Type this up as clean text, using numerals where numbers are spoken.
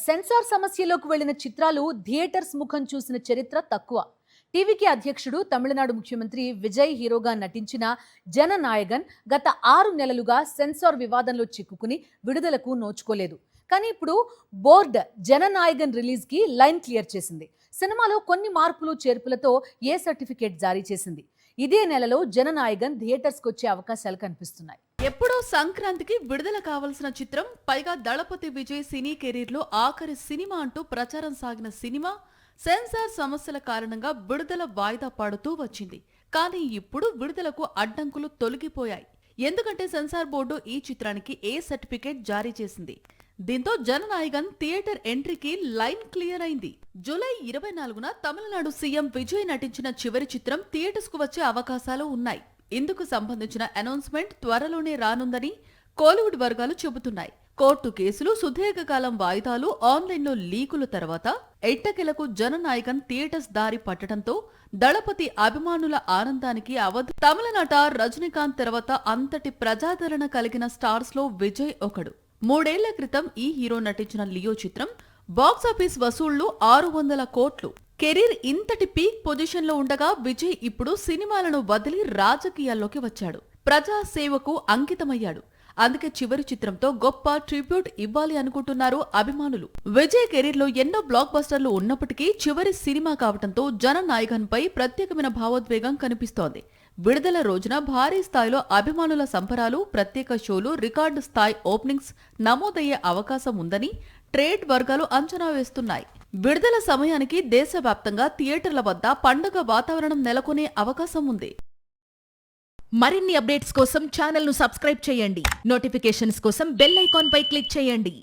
Censor సమస్యలోకి వెళ్లిన చిత్రాలు theatres ముఖం చూసిన చరిత్ర తక్కువ. టీవీకి అధ్యక్షుడు తమిళనాడు ముఖ్యమంత్రి విజయ్ హీరోగా నటించిన జననాయగన్ గత 6 నెలలుగా సెన్సార్ వివాదంలో చిక్కుకుని విడుదలకు నోచుకోలేదు. కానీ ఇప్పుడు బోర్డ్ జననాయగన్ రిలీజ్ కి లైన్ క్లియర్ చేసింది. సినిమాలో కొన్ని మార్పులు చేర్పులతో ఏ సర్టిఫికేట్ జారీ చేసింది. ఇదే నెలలో జననాయగన్ థియేటర్స్ కు వచ్చే అవకాశాలు కనిపిస్తున్నాయి. ఎప్పుడో సంక్రాంతికి విడుదల కావాల్సిన చిత్రం, పైగా దళపతి విజయ్ సినీ కెరీర్ లో ఆఖరి సినిమా అంటూ ప్రచారం సాగిన సినిమా సెన్సార్ సమస్యల కారణంగా విడుదల వాయిదా పడుతూ వచ్చింది. కానీ ఇప్పుడు విడుదలకు అడ్డంకులు తొలగిపోయాయి. ఎందుకంటే సెన్సార్ బోర్డు ఈ చిత్రానికి ఏ సర్టిఫికేట్ జారీ చేసింది. దీంతో జననాయగన్ థియేటర్ ఎంట్రీకి లైన్ క్లియర్ అయింది. జూలై 24న తమిళనాడు సీఎం విజయ్ నటించిన చివరి చిత్రం థియేటర్స్ కు వచ్చే అవకాశాలు ఉన్నాయి. ఇందుకు సంబంధించిన అనౌన్స్మెంట్ త్వరలోనే రానుందని కోలీవుడ్ వర్గాలు చెబుతున్నాయి. కోర్టు కేసులు, సుదీర్ఘకాలం వాయిదాలు, ఆన్లైన్లో లీకుల తర్వాత ఎట్టకెలకు జననాయగన్ థియేటర్స్ దారి పట్టడంతో దళపతి అభిమానుల ఆనందానికి అవధి. తమిళనాట రజనీకాంత్ తర్వాత అంతటి ప్రజాదరణ కలిగిన స్టార్స్ లో విజయ్ ఒకడు. 3 ఏళ్ల క్రితం ఈ హీరో నటించిన లియో చిత్రం బాక్సాఫీస్ వసూళ్లు 600 కోట్లు. కెరీర్ ఇంతటి పీక్ పొజిషన్ లో ఉండగా విజయ్ ఇప్పుడు సినిమాలను వదిలి రాజకీయాల్లోకి వచ్చాడు. ప్రజా సేవకు అంకితమయ్యాడు. అందుకే చివరి చిత్రంతో గొప్ప ట్రిబ్యూట్ ఇవ్వాలి అనుకుంటున్నారు అభిమానులు. విజయ్ కెరీర్ లో ఎన్నో బ్లాక్ బస్టర్లు ఉన్నప్పటికీ చివరి సినిమా కావడంతో జననాయగన్ పై ప్రత్యేకమైన భావోద్వేగం కనిపిస్తోంది. విడుదల రోజున భారీ స్థాయిలో అభిమానుల సంబరాలు, ప్రత్యేక షోలు, రికార్డు స్థాయి ఓపెనింగ్స్ నమోదయ్యే అవకాశం ఉందని ట్రేడ్ వర్గాలు అంచనా వేస్తున్నాయి. విడుదల సమయానికి దేశవ్యాప్తంగా థియేటర్ల వద్ద పండుగ వాతావరణం నెలకొనే అవకాశం ఉంది. మరిన్ని అప్డేట్స్ కోసం ఛానల్ ను సబ్స్క్రైబ్ చేయండి. నోటిఫికేషన్స్ కోసం బెల్ ఐకాన్ పై క్లిక్ చేయండి.